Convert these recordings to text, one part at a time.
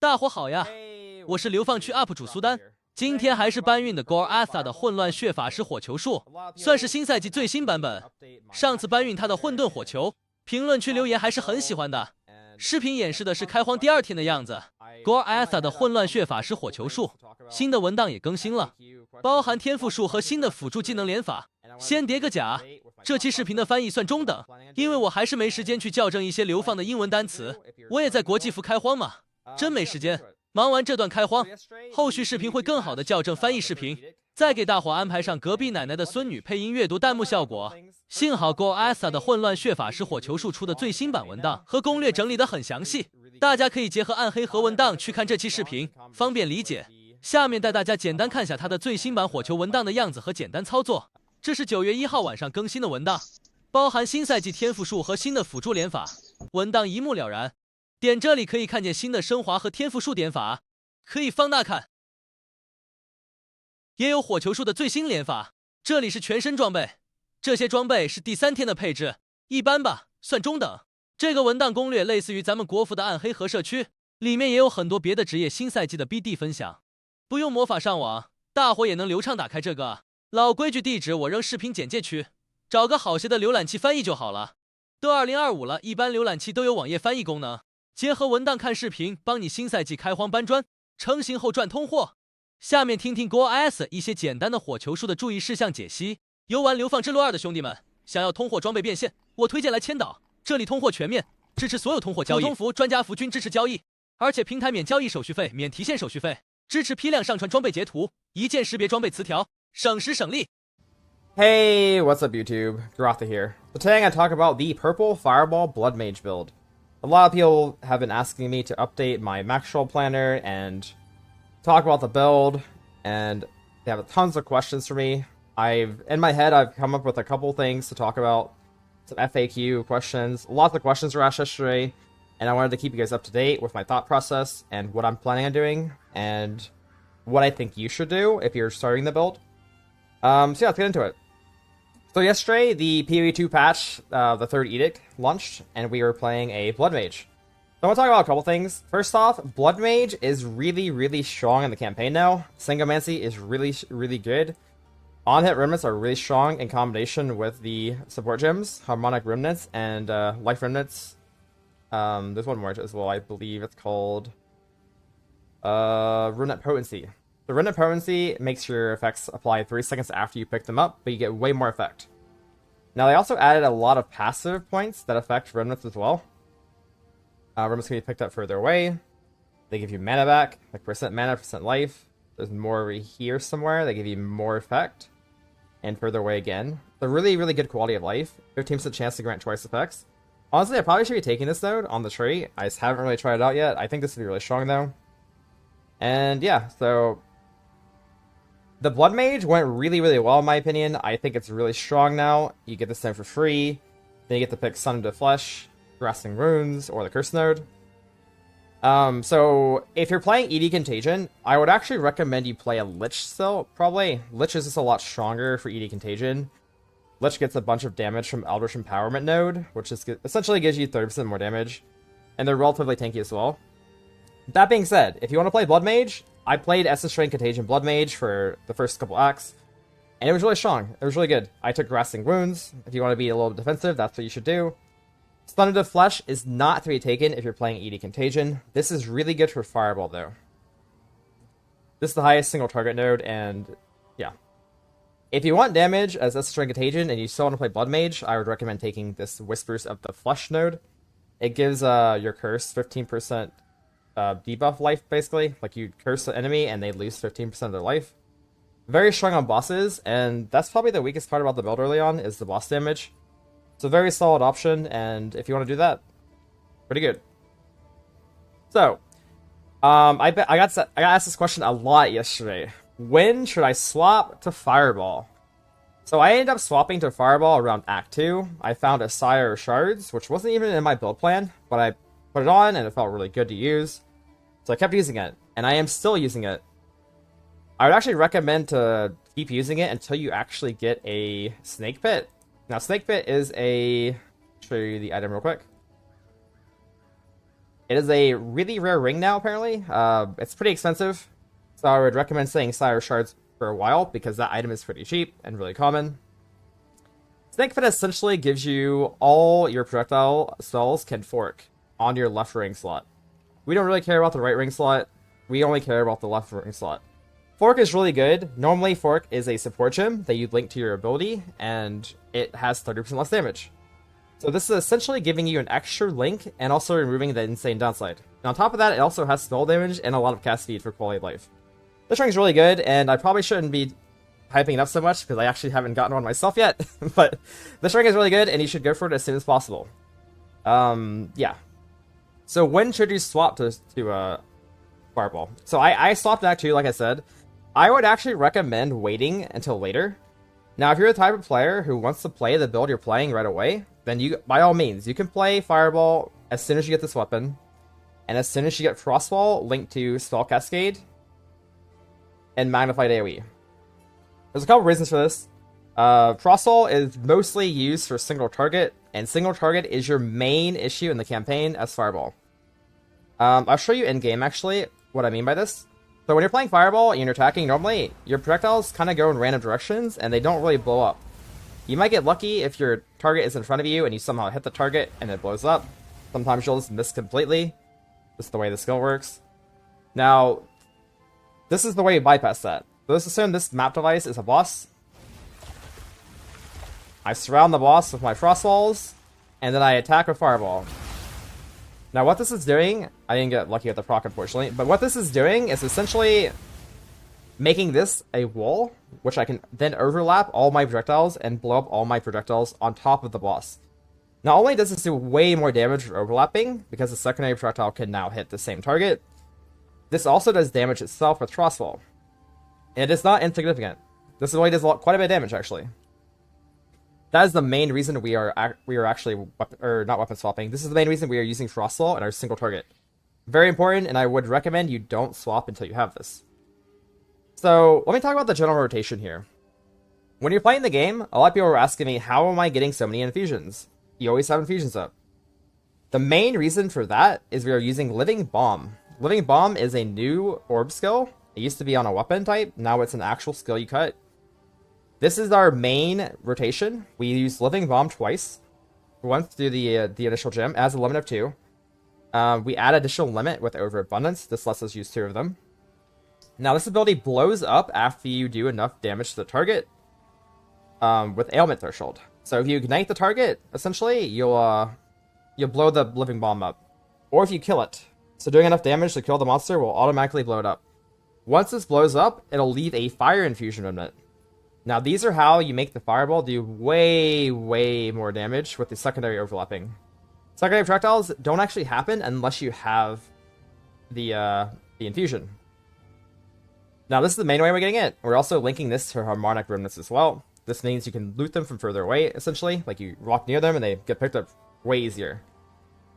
大伙好呀，我是流放区 UP 主苏丹。今天还是搬运的 Goratha 的混乱血法师火球术，算是新赛季最新版本。上次搬运他的混沌火球，评论区留言还是很喜欢的。视频演示的是开荒第2天的样子。Goratha 的混乱血法师火球术，新的文档也更新了，包含天赋术和新的辅助技能连法。先叠个甲，这期视频的翻译算中等，因为我还是没时间去校正一些流放的英文单词。我也在国际服开荒嘛，真没时间。忙完这段开荒，后续视频会更好的校正翻译视频，再给大伙安排上隔壁奶奶的孙女配音阅读弹幕效果。幸好 Goratha 的混乱血法师火球术出的最新版文档和攻略整理得很详细，大家可以结合暗黑和文档去看这期视频，方便理解。下面带大家简单看下它的最新版火球文档的样子和简单操作。这是9月1号晚上更新的文档，包含新赛季天赋术和新的辅助连法，文档一目了然。点这里可以看见新的升华和天赋术点法，可以放大看。也有火球术的最新连法，这里是全身装备，这些装备是第3天的配置，一般吧，算中等。这个文档攻略类似于咱们国服的暗黑和社区，里面也有很多别的职业新赛季的 BD 分享，不用魔法上网，大伙也能流畅打开这个。老规矩，地址我扔视频简介区，找个好些的浏览器翻译就好了。都2025了，一般浏览器都有网页翻译功能。结合文档看视频，帮你新赛季开荒搬砖，成型后赚通货。下面听听 Goratha 一些简单的火球术的注意事项解析。游玩流放之路2的兄弟们，想要通货装备变现，我推荐来千岛，这里通货全面，支持所有通货交易，普通服、专家服均支持交易，而且平台免交易手续费，免提现手续费，支持批量上传装备截图，一键识别装备词条，省时省力。Hey, what's up YouTube? Goratha here. So today I'm going to talk about the Purple Fireball Blood Mage build. A lot of people have been asking me to update my max roll planner and talk about the build, and they have tons of questions for me. In my head, I've come up with a couple things to talk about, some FAQ questions. Lots of questions were asked yesterday, and I wanted to keep you guys up to date with my thought process and what I'm planning on doing, and what I think you should do if you're starting the build. So yeah, let's get into it. So yesterday, the PoE 2 patch, the 3rd Edict, launched, and we were playing a Blood Mage. So I want to talk about a couple things. First off, Blood Mage is really, really strong in the campaign now. Sangomancy is really, really good. On-hit remnants are really strong in combination with the support gems, Harmonic Remnants and Life Remnants. There's one more as well, I believe it's called Remnant Potency. The Remnant Potency makes your effects apply 3 seconds after you pick them up, but you get way more effect. Now, they also added a lot of passive points that affect Remnants as well. Remnants can be picked up further away. They give you mana back, like percent mana, percent life. There's more over here somewhere. They give you more effect. And further away again. They're really, really good quality of life. 15% chance to grant twice effects. Honestly, I probably should be taking this node on the tree. I just haven't really tried it out yet. I think this would be really strong, though. And yeah, so the Blood Mage went really, really well in my opinion. I think it's really strong now. You get this node for free. Then you get to pick Sun into Flesh, Grasping Runes, or the Curse node. So if you're playing ED Contagion, I would actually recommend you play a Lich still, probably. Lich is just a lot stronger for ED Contagion. Lich gets a bunch of damage from Eldritch Empowerment node, which is essentially gives you 30% more damage. And they're relatively tanky as well. That being said, if you want to play Blood Mage, I played Essence Strain Contagion Blood Mage for the first couple acts, and it was really strong. It was really good. I took Grasping Wounds. If you want to be a little defensive, that's what you should do. Stun into Flesh is not to be taken if you're playing ED Contagion. This is really good for Fireball, though. This is the highest single target node, and yeah. If you want damage as Essence Strain Contagion and you still want to play Blood Mage, I would recommend taking this Whispers of the Flesh node. It gives your curse 15% debuff life, basically. Like, you curse the enemy and they lose 15% of their life. Very strong on bosses, and that's probably the weakest part about the build early on, is the boss damage. It's a very solid option, and if you want to do that, pretty good. So, I got asked this question a lot yesterday. When should I swap to Fireball? So I ended up swapping to Fireball around Act 2. I found a Sire of Shards, which wasn't even in my build plan, but I put it on and it felt really good to use. So I kept using it, and I am still using it. I would actually recommend to keep using it until you actually get a Snake Pit. Now, Snake Pit is a... show you the item real quick. It is a really rare ring now, apparently. It's pretty expensive, so I would recommend saying Sire Shards for a while, because that item is pretty cheap and really common. Snake Fin essentially gives you all your projectile spells can fork on your left ring slot. We don't really care about the right ring slot, we only care about the left ring slot. Fork is really good. Normally, Fork is a support gem that you link to your ability, and it has 30% less damage. So this is essentially giving you an extra link, and also removing the insane downside. And on top of that, it also has spell damage and a lot of cast speed for quality of life. This ring is really good, and I probably shouldn't be hyping it up so much, because I actually haven't gotten one myself yet, but this ring is really good, and you should go for it as soon as possible. Yeah. So when should you swap to Fireball? So I swapped that too, like I said. I would actually recommend waiting until later. Now, if you're the type of player who wants to play the build you're playing right away, then you, by all means, you can play Fireball as soon as you get this weapon, and as soon as you get Frostwall linked to Spell Cascade and Magnified AoE. There's a couple reasons for this. Frostwall is mostly used for single target, and single target is your main issue in the campaign as Fireball. I'll show you in-game, actually, what I mean by this. So when you're playing Fireball and you're attacking, normally your projectiles kind of go in random directions and they don't really blow up. You might get lucky if your target is in front of you and you somehow hit the target and it blows up. Sometimes you'll just miss completely. Just the way the skill works. Now, this is the way you bypass that. So let's assume this map device is a boss. I surround the boss with my Frost Walls, and then I attack with Fireball. Now what this is doing, I didn't get lucky with the proc unfortunately, but what this is doing is essentially making this a wall, which I can then overlap all my projectiles and blow up all my projectiles on top of the boss. Not only does this do way more damage for overlapping, because the secondary projectile can now hit the same target, this also does damage itself with Frostwall. And it is not insignificant. This really does quite a bit of damage actually. That is the main reason we are actually not weapon swapping. This is the main reason we are using Frostwall in our single target. Very important, and I would recommend you don't swap until you have this. So let me talk about the general rotation here. When you're playing the game, a lot of people were asking me, how am I getting so many infusions? You always have infusions up. The main reason for that is we are using Living Bomb. Living Bomb is a new orb skill. It used to be on a weapon type, now it's an actual skill you cut. This is our main rotation. We use Living Bomb twice. Once through the initial gem as a limit of 2. We add additional limit with Overabundance. This lets us use 2 of them. Now this ability blows up after you do enough damage to the target with Ailment Threshold. So if you ignite the target, essentially, you'll blow the Living Bomb up. Or if you kill it. So doing enough damage to kill the monster will automatically blow it up. Once this blows up, it'll leave a Fire Infusion remnant. Now these are how you make the Fireball do way, way more damage with the secondary overlapping. Secondary projectiles don't actually happen unless you have the infusion. Now this is the main way we're getting it. We're also linking this to Harmonic Remnants as well. This means you can loot them from further away, essentially. Like you walk near them and they get picked up way easier.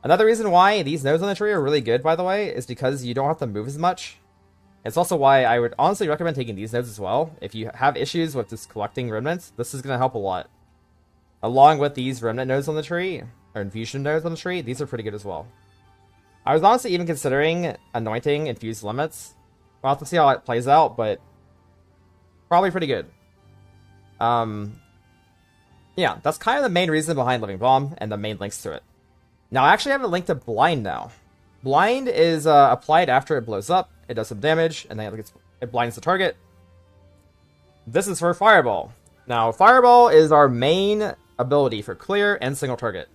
Another reason why these nodes on the tree are really good, by the way, is because you don't have to move as much. It's also why I would honestly recommend taking these nodes as well. If you have issues with just collecting remnants, this is going to help a lot. Along with these remnant nodes on the tree, or infusion nodes on the tree, these are pretty good as well. I was honestly even considering anointing infused limits. We'll have to see how it plays out, but probably pretty good. Yeah, that's kind of the main reason behind Living Bomb and the main links to it. Now, I actually have a link to Blind now. Blind is applied after it blows up. It does some damage, and then it blinds the target. This is for Fireball. Now, Fireball is our main ability for clear and single target.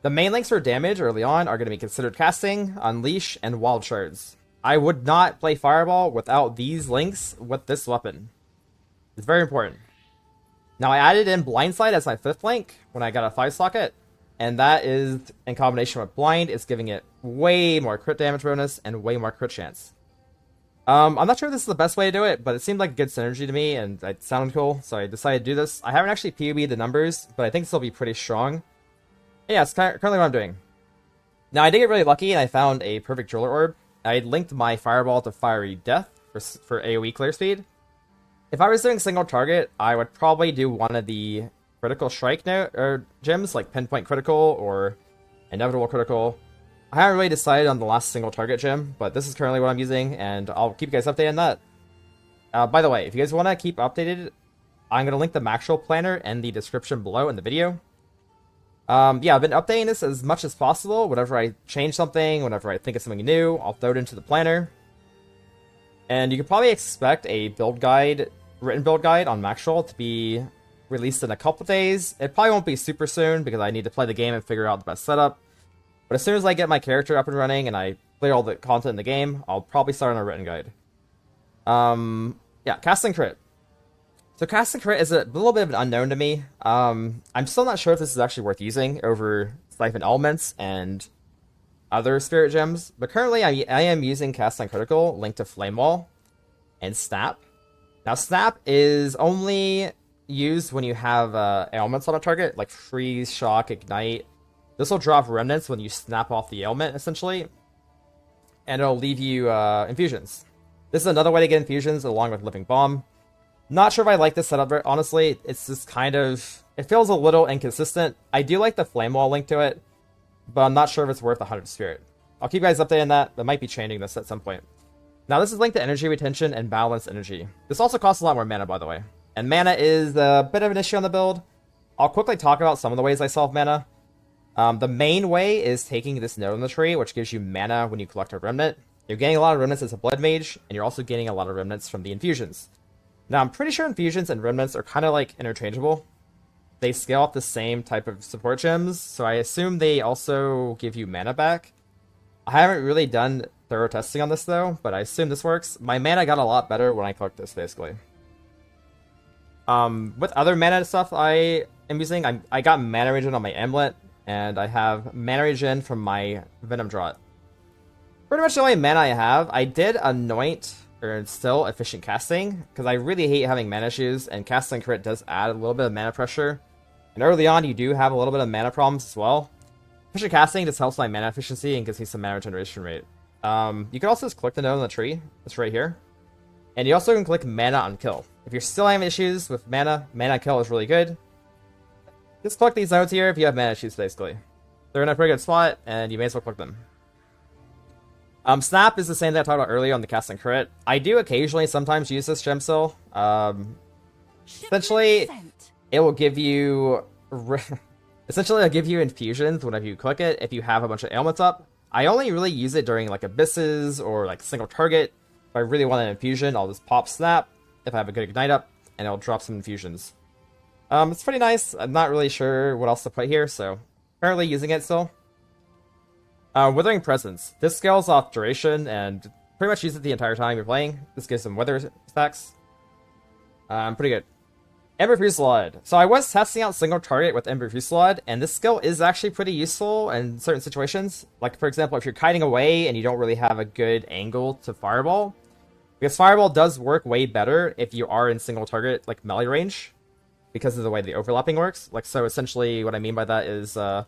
The main links for damage early on are going to be Considered Casting, Unleash, and Wild Shards. I would not play Fireball without these links with this weapon. It's very important. Now, I added in Blindside as my 5th link when I got a 5 socket. And that is, in combination with Blind, is giving it way more crit damage bonus and way more crit chance. I'm not sure if this is the best way to do it, but it seemed like good synergy to me, and it sounded cool, so I decided to do this. I haven't actually PoB'd the numbers, but I think this will be pretty strong. Yeah, it's currently what I'm doing. Now, I did get really lucky, and I found a perfect Driller Orb. I linked my Fireball to Fiery Death for AoE clear speed. If I was doing single target, I would probably do one of the Critical Strike gems, like Pinpoint Critical or Inevitable Critical. I haven't really decided on the last single target gem, but this is currently what I'm using, and I'll keep you guys updated on that. By the way, if you guys want to keep updated, I'm going to link the Maxwell planner in the description below in the video. Yeah, I've been updating this as much as possible. Whenever I change something, whenever I think of something new, I'll throw it into the planner. And you can probably expect a build guide, written build guide on Maxwell to be released in a couple days. It probably won't be super soon because I need to play the game and figure out the best setup. But as soon as I get my character up and running and I clear all the content in the game, I'll probably start on a written guide. Yeah, cast and crit. So cast and crit is a little bit of an unknown to me. I'm still not sure if this is actually worth using over Siphon Elements and other Spirit Gems. But currently I am using cast and critical linked to Flame Wall and Snap. Now Snap is only used when you have ailments on a target, like Freeze, Shock, Ignite. This will drop remnants when you snap off the ailment, essentially. And it'll leave you infusions. This is another way to get infusions along with Living Bomb. Not sure if I like this setup, honestly. It's just kind of... It feels a little inconsistent. I do like the Flame Wall link to it, but I'm not sure if it's worth 100 Spirit. I'll keep you guys updated on that. That might be changing this at some point. Now, this is linked to Energy Retention and Balanced Energy. This also costs a lot more mana, by the way. And mana is a bit of an issue on the build. I'll quickly talk about some of the ways I solve mana. The main way is taking this node on the tree, which gives you mana when you collect a remnant. You're getting a lot of remnants as a blood mage, and you're also getting a lot of remnants from the infusions. Now, I'm pretty sure infusions and remnants are kind of like interchangeable. They scale up the same type of support gems, so I assume they also give you mana back. I haven't really done thorough testing on this though, but I assume this works. My mana got a lot better when I collect this, basically. With other mana stuff I am using, I got mana regen on my amulet, and I have mana regen from my Venom Draught. Pretty much the only mana I have. I did anoint or instill efficient casting, because I really hate having mana issues, and casting crit does add a little bit of mana pressure. And early on, you do have a little bit of mana problems as well. Efficient casting just helps my mana efficiency and gives me some mana regeneration rate. You can also just click the node on the tree. It's right here. And you also can click mana on kill. If you're still having issues with mana, mana on kill is really good. Just click these nodes here if you have mana issues, basically. They're in a pretty good spot, and you may as well click them. Snap is the same that I talked about earlier on the cast and crit. I do occasionally sometimes use this gem still. Essentially, it will give you... Essentially, it'll give you infusions whenever you click it if you have a bunch of ailments up. I only really use it during like abysses or like single target. If I really want an infusion, I'll just pop Snap if I have a good ignite up, and it'll drop some infusions. It's pretty nice. I'm not really sure what else to put here, so currently using it still. Withering Presence. This scales off duration and pretty much use it the entire time you're playing. This gives some wither stacks. Pretty good. Ember Fusillade. So I was testing out single target with Ember Fusillade, and this skill is actually pretty useful in certain situations. Like, for example, if you're kiting away and you don't really have a good angle to Fireball. Because Fireball does work way better if you are in single target, like melee range, because of the way the overlapping works. Like, so essentially what I mean by that is, like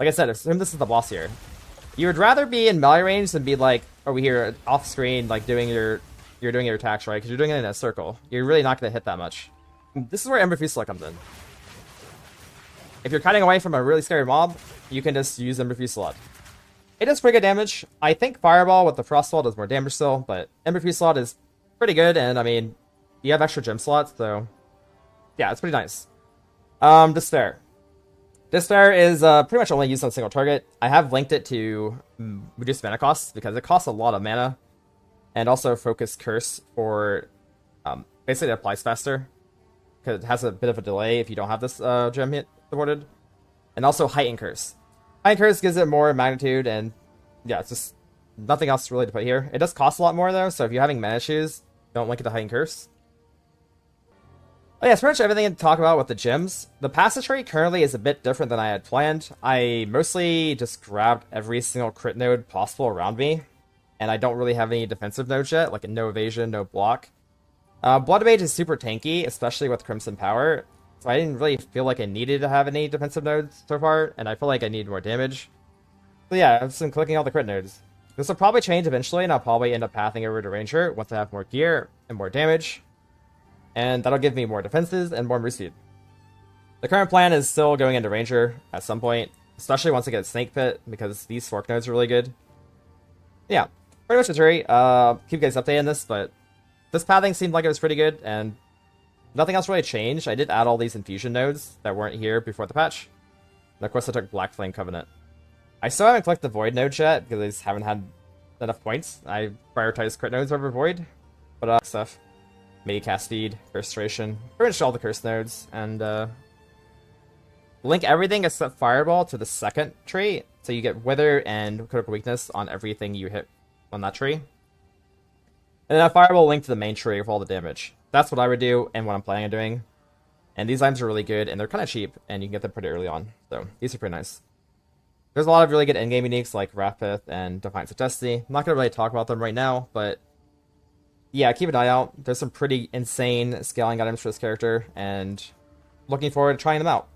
I said, assume this is the boss here. You would rather be in melee range than be like over here off screen, like doing your attacks, right? Because you're doing it in a circle. You're really not going to hit that much. This is where Ember Fusillade comes in. If you're cutting away from a really scary mob, you can just use Ember Fusillade. It does pretty good damage. I think Fireball with the Frostwall does more damage still, but Ember Fusillade is pretty good, and I mean, you have extra gem slots, so yeah, it's pretty nice. Despair. Despair is pretty much only used on a single target. I have linked it to reduce mana costs because it costs a lot of mana, and also Focus Curse for basically it applies faster because it has a bit of a delay if you don't have this gem hit supported, and also Heighten Curse. Heighten Curse gives it more magnitude, and yeah, it's just nothing else really to put here. It does cost a lot more though, so if you're having mana issues, don't link it to Heighten Curse. Oh yeah, it's pretty much everything to talk about with the gems. The passage rate currently is a bit different than I had planned. I mostly just grabbed every single crit node possible around me, and I don't really have any defensive nodes yet, like no evasion, no block. Blood Mage is super tanky, especially with Crimson Power, so I didn't really feel like I needed to have any defensive nodes so far, and I feel like I need more damage. So yeah, I've just been clicking all the crit nodes. This will probably change eventually, and I'll probably end up pathing over to Ranger once I have more gear and more damage. And that'll give me more defenses and more move speed. The current plan is still going into Ranger at some point. especially once I get Snake Pit, because these fork nodes are really good. Yeah, pretty much the tree. Keep you guys updated on this, but this pathing seemed like it was pretty good, and nothing else really changed. I did add all these infusion nodes that weren't here before the patch. And of course I took Black Flame Covenant. I still haven't collected the Void node yet, because I just haven't had enough points. I prioritize crit nodes over Void. But stuff. Maybe Cast Feed, Restoration, pretty much all the curse nodes, and link everything except Fireball to the second tree, so you get Wither and Critical Weakness on everything you hit on that tree. And then a Fireball link to the main tree with all the damage. That's what I would do, and what I'm planning on doing. And these items are really good, and they're kind of cheap, and you can get them pretty early on. So, these are pretty nice. There's a lot of really good endgame uniques, like Wrathpith and Defiance of Destiny. I'm not going to really talk about them right now, but yeah, keep an eye out. There's some pretty insane scaling items for this character, and looking forward to trying them out.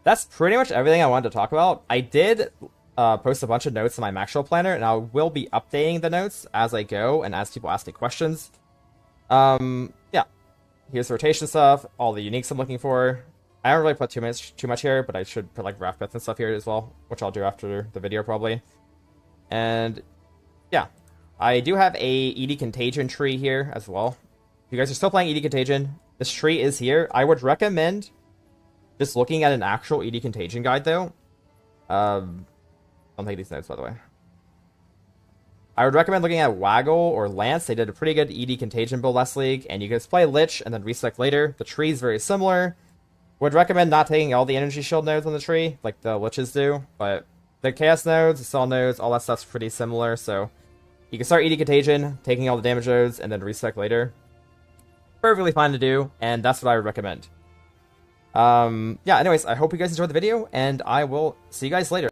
That's pretty much everything I wanted to talk about. I did post a bunch of notes in my Maxwell Planner, and I will be updating the notes as I go and as people ask me questions. Yeah. Here's the rotation stuff, all the uniques I'm looking for. I don't really put too much here, but I should put like Wrathpith and stuff here as well, which I'll do after the video probably. And yeah, I do have a ED Contagion tree here as well. If you guys are still playing ED Contagion, this tree is here. I would recommend just looking at an actual ED Contagion guide though. Don't take these notes by the way. I would recommend looking at Waggle or Lance. They did a pretty good ED Contagion build last league, and you can just play Lich and then reselect later. The tree is very similar. Would recommend not taking all the energy shield nodes on the tree, like the Liches do, but the Chaos nodes, the Cell nodes, all that stuff's pretty similar, so you can start ED Contagion, taking all the damage nodes, and then reselect later. Perfectly fine to do, and that's what I would recommend. Yeah, anyways, I hope you guys enjoyed the video, and I will see you guys later.